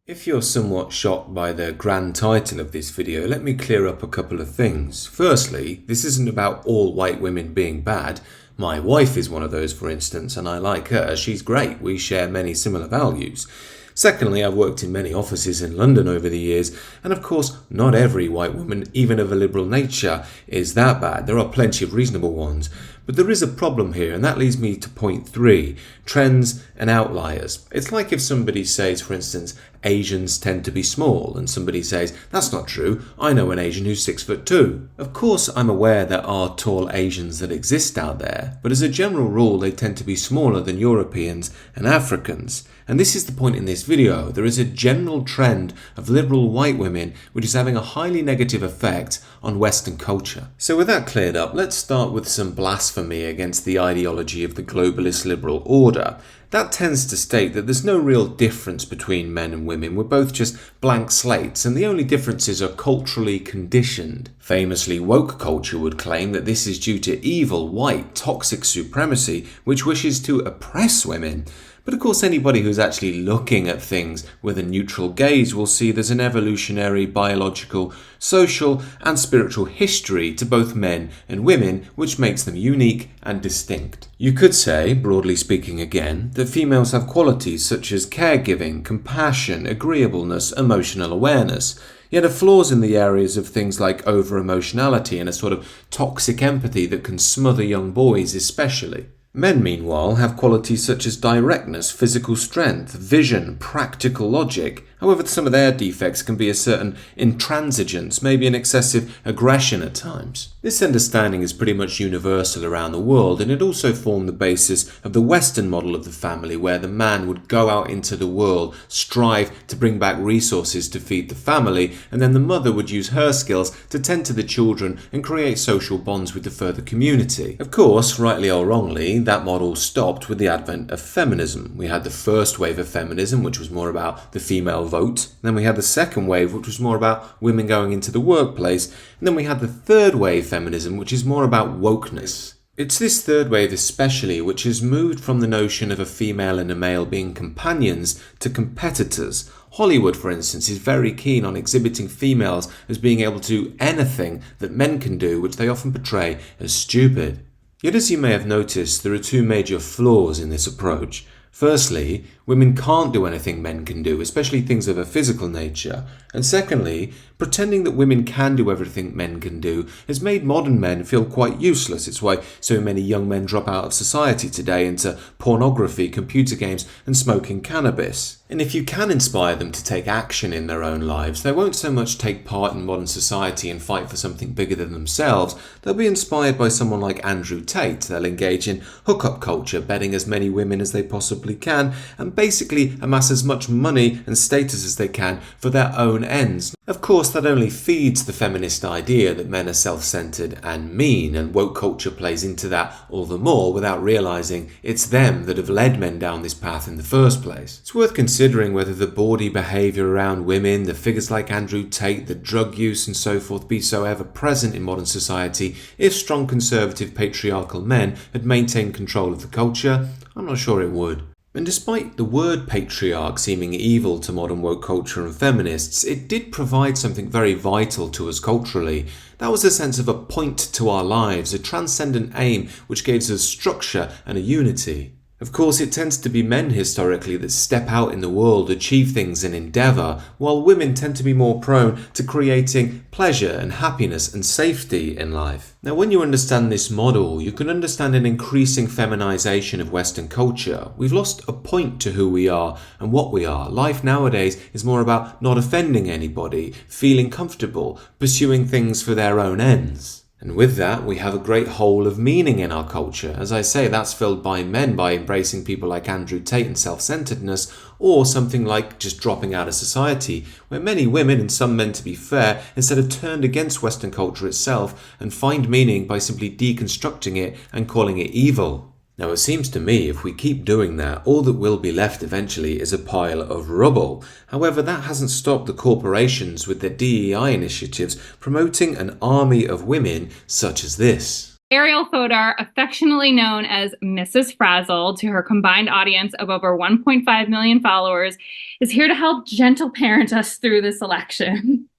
If you're somewhat shocked by the grand title of this video, let me clear up a couple of things. Firstly, this isn't about all white women being bad. My wife is one of those, for instance, and I like her. She's great. We share many similar values. Secondly, I've worked in many offices in London over the years, and of course, not every white woman, even of a liberal nature, is that bad. There are plenty of reasonable ones. But there is a problem here, and that leads me to point 3, trends and outliers. It's like if somebody says, for instance, Asians tend to be small, and somebody says, that's not true, I know an Asian who's 6'2". Of course, I'm aware there are tall Asians that exist out there, but as a general rule, they tend to be smaller than Europeans and Africans. And this is the point in this video. There is a general trend of liberal white women which is having a highly negative effect on Western culture. So with that cleared up, let's start with some blasphemy against the ideology of the globalist liberal order. That tends to state that there's no real difference between men and women. We're both just blank slates, and the only differences are culturally conditioned. Famously, woke culture would claim that this is due to evil, white, toxic supremacy, which wishes to oppress women. But of course, anybody who's actually looking at things with a neutral gaze will see there's an evolutionary, biological, social, and spiritual history to both men and women, which makes them unique and distinct. You could say, broadly speaking again, that females have qualities such as caregiving, compassion, agreeableness, emotional awareness, yet have flaws in the areas of things like over-emotionality and a sort of toxic empathy that can smother young boys especially. Men, meanwhile, have qualities such as directness, physical strength, vision, practical logic. However, some of their defects can be a certain intransigence, maybe an excessive aggression at times. This understanding is pretty much universal around the world, and it also formed the basis of the Western model of the family, where the man would go out into the world, strive to bring back resources to feed the family, and then the mother would use her skills to tend to the children and create social bonds with the further community. Of course, rightly or wrongly, that model stopped with the advent of feminism. We had the first wave of feminism, which was more about the female vote. Then we had the second wave, which was more about women going into the workplace. And then we had the third wave feminism, which is more about wokeness. It's this third wave especially which has moved from the notion of a female and a male being companions to competitors. Hollywood, for instance, is very keen on exhibiting females as being able to do anything that men can do, which they often portray as stupid. Yet, as you may have noticed, there are 2 major flaws in this approach. Firstly, women can't do anything men can do, especially things of a physical nature. And secondly, pretending that women can do everything men can do has made modern men feel quite useless. It's why so many young men drop out of society today into pornography, computer games, and smoking cannabis. And if you can inspire them to take action in their own lives, they won't so much take part in modern society and fight for something bigger than themselves. They'll be inspired by someone like Andrew Tate. They'll engage in hookup culture, bedding as many women as they possibly can, and basically amass as much money and status as they can for their own ends. Of course, that only feeds the feminist idea that men are self-centered and mean, and woke culture plays into that all the more without realizing it's them that have led men down this path in the first place. It's worth considering whether the bawdy behavior around women, the figures like Andrew Tate, the drug use and so forth be so ever present in modern society if strong conservative patriarchal men had maintained control of the culture. I'm not sure it would. And despite the word patriarch seeming evil to modern woke culture and feminists, it did provide something very vital to us culturally. That was a sense of a point to our lives, a transcendent aim which gives us structure and a unity. Of course, it tends to be men historically that step out in the world, achieve things and endeavour, while women tend to be more prone to creating pleasure and happiness and safety in life. Now, when you understand this model, you can understand an increasing feminization of Western culture. We've lost a point to who we are and what we are. Life nowadays is more about not offending anybody, feeling comfortable, pursuing things for their own ends. And with that, we have a great hole of meaning in our culture. As I say, that's filled by men by embracing people like Andrew Tate and self-centeredness, or something like just dropping out of society, where many women, and some men to be fair, instead have turned against Western culture itself and find meaning by simply deconstructing it and calling it evil. Now, it seems to me if we keep doing that, all that will be left eventually is a pile of rubble. However, that hasn't stopped the corporations with their DEI initiatives promoting an army of women such as this. Ariel Fodor, affectionately known as Mrs. Frazzle to her combined audience of over 1.5 million followers, is here to help gentle parent us through this election.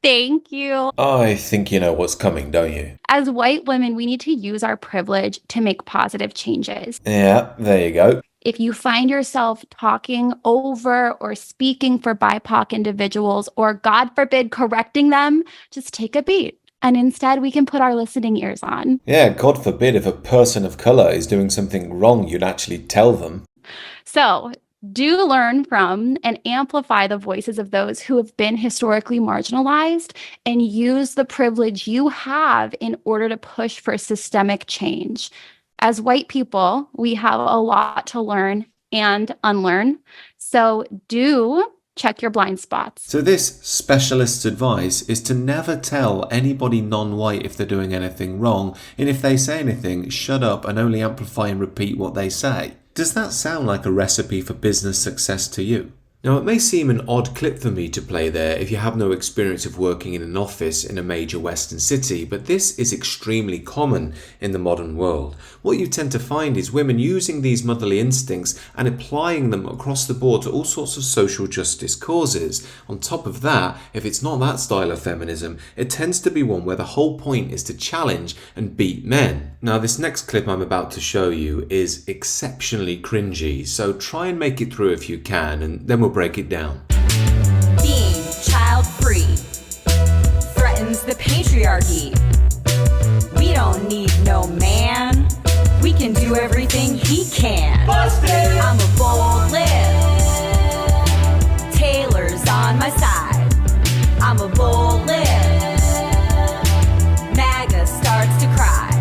Thank you. I think you know what's coming, don't you? As white women, we need to use our privilege to make positive changes. Yeah, there you go. If you find yourself talking over or speaking for BIPOC individuals, or God forbid, correcting them, just take a beat. And instead, we can put our listening ears on. Yeah, God forbid if a person of colour is doing something wrong, you'd actually tell them. So do learn from and amplify the voices of those who have been historically marginalized, and use the privilege you have in order to push for systemic change. As white people, we have a lot to learn and unlearn. So do check your blind spots. So this specialist's advice is to never tell anybody non-white if they're doing anything wrong, and if they say anything, shut up and only amplify and repeat what they say. Does that sound like a recipe for business success to you? Now, it may seem an odd clip for me to play there if you have no experience of working in an office in a major Western city, but this is extremely common in the modern world. What you tend to find is women using these motherly instincts and applying them across the board to all sorts of social justice causes. On top of that, if it's not that style of feminism, it tends to be one where the whole point is to challenge and beat men. Now, this next clip I'm about to show you is exceptionally cringy, so try and make it through if you can, and then we'll break it down. Being child-free threatens the patriarchy. We don't need no man. We can do everything he can. Busted! I'm a bold lip. Taylor's on my side. I'm a bold lip. MAGA starts to cry.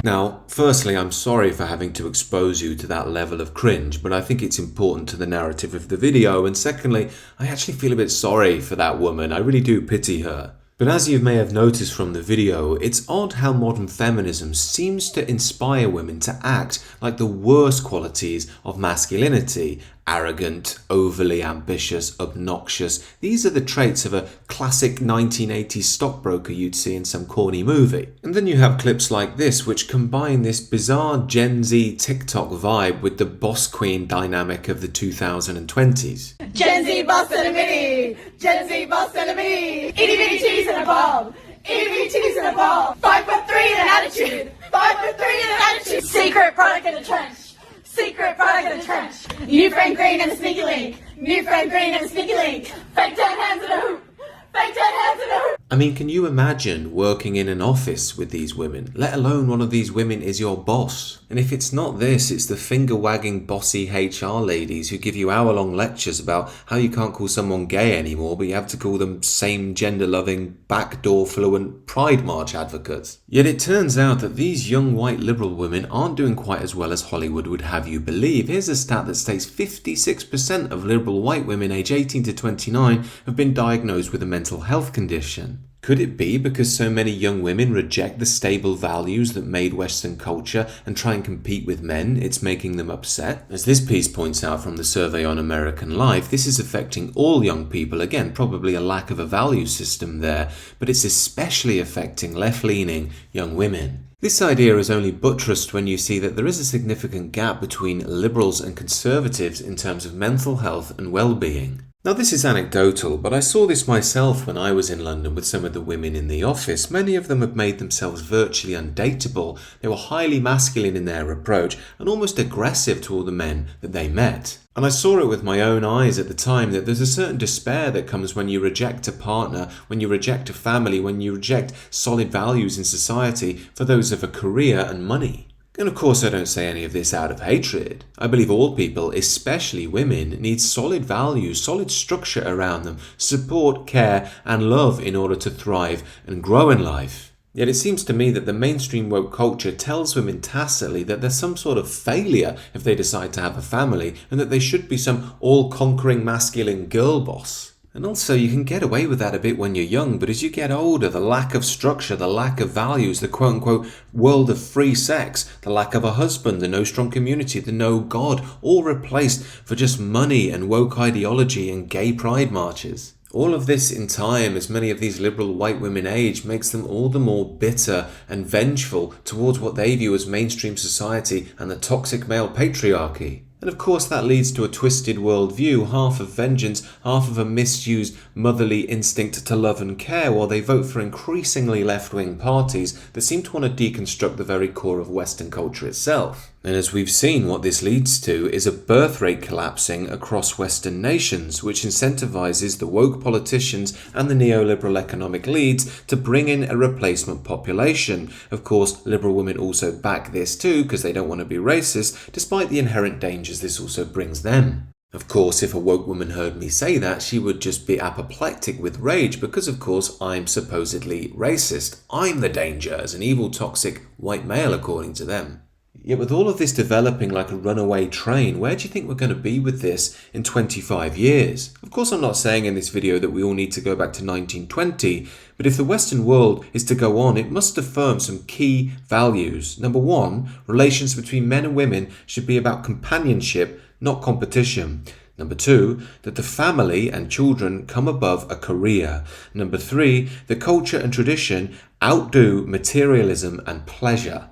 Now, firstly, I'm sorry for having to expose you to that level of cringe, but I think it's important to the narrative of the video, and secondly, I actually feel a bit sorry for that woman. I really do pity her. But as you may have noticed from the video, it's odd how modern feminism seems to inspire women to act like the worst qualities of masculinity. Arrogant, overly ambitious, obnoxious. These are the traits of a classic 1980s stockbroker you'd see in some corny movie. And then you have clips like this, which combine this bizarre Gen Z TikTok vibe with the boss queen dynamic of the 2020s. Gen Z boss in a mini! Gen Z boss in a mini! Itty bitty cheese in a bomb! Itty bitty cheese in a bomb! 5'3" in an attitude! 5'3" in an attitude! Secret product in the trench! Secret product in the trench! New friend green and a sneaky link! New friend green and a sneaky link! Fake 10 hands in a hoop! Fake 10 hands in a hoop! I mean, can you imagine working in an office with these women, let alone one of these women is your boss? And if it's not this, it's the finger-wagging bossy HR ladies who give you hour-long lectures about how you can't call someone gay anymore, but you have to call them same gender-loving, backdoor-fluent Pride March advocates. Yet it turns out that these young white liberal women aren't doing quite as well as Hollywood would have you believe. Here's a stat that states 56% of liberal white women aged 18 to 29 have been diagnosed with a mental health condition. Could it be because so many young women reject the stable values that made Western culture and try and compete with men, it's making them upset? As this piece points out from the survey on American Life, this is affecting all young people. Again, probably a lack of a value system there, but it's especially affecting left-leaning young women. This idea is only buttressed when you see that there is a significant gap between liberals and conservatives in terms of mental health and well-being. Now, this is anecdotal, but I saw this myself when I was in London with some of the women in the office. Many of them had made themselves virtually undateable. They were highly masculine in their approach and almost aggressive to all the men that they met. And I saw it with my own eyes at the time that there's a certain despair that comes when you reject a partner, when you reject a family, when you reject solid values in society for those of a career and money. And of course I don't say any of this out of hatred. I believe all people, especially women, need solid values, solid structure around them, support, care and love in order to thrive and grow in life. Yet it seems to me that the mainstream woke culture tells women tacitly that they're some sort of failure if they decide to have a family and that they should be some all-conquering masculine girl boss. And also, you can get away with that a bit when you're young, but as you get older, the lack of structure, the lack of values, the quote-unquote world of free sex, the lack of a husband, the no strong community, the no God, all replaced for just money and woke ideology and gay pride marches. All of this in time, as many of these liberal white women age, makes them all the more bitter and vengeful towards what they view as mainstream society and the toxic male patriarchy. And of course that leads to a twisted worldview, half of vengeance, half of a misused motherly instinct to love and care, while they vote for increasingly left-wing parties that seem to want to deconstruct the very core of Western culture itself. And as we've seen, what this leads to is a birth rate collapsing across Western nations, which incentivizes the woke politicians and the neoliberal economic leads to bring in a replacement population. Of course, liberal women also back this too, because they don't want to be racist, despite the inherent dangers this also brings them. Of course, if a woke woman heard me say that, she would just be apoplectic with rage because, of course, I'm supposedly racist. I'm the danger as an evil, toxic white male, according to them. Yet with all of this developing like a runaway train, where do you think we're going to be with this in 25 years? Of course, I'm not saying in this video that we all need to go back to 1920, but if the Western world is to go on, it must affirm some key values. Number one, relations between men and women should be about companionship, not competition. Number two, that the family and children come above a career. Number three, the culture and tradition outdo materialism and pleasure.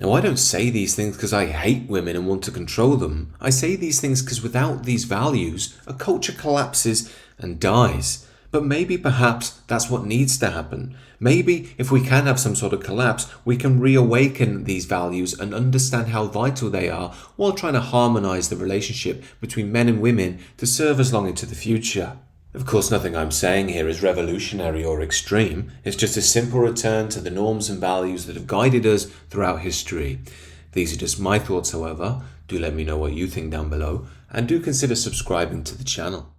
Now, I don't say these things because I hate women and want to control them. I say these things because without these values, a culture collapses and dies. But maybe perhaps that's what needs to happen. Maybe if we can have some sort of collapse, we can reawaken these values and understand how vital they are while trying to harmonize the relationship between men and women to serve us long into the future. Of course, nothing I'm saying here is revolutionary or extreme. It's just a simple return to the norms and values that have guided us throughout history. These are just my thoughts, however. Do let me know what you think down below, and do consider subscribing to the channel.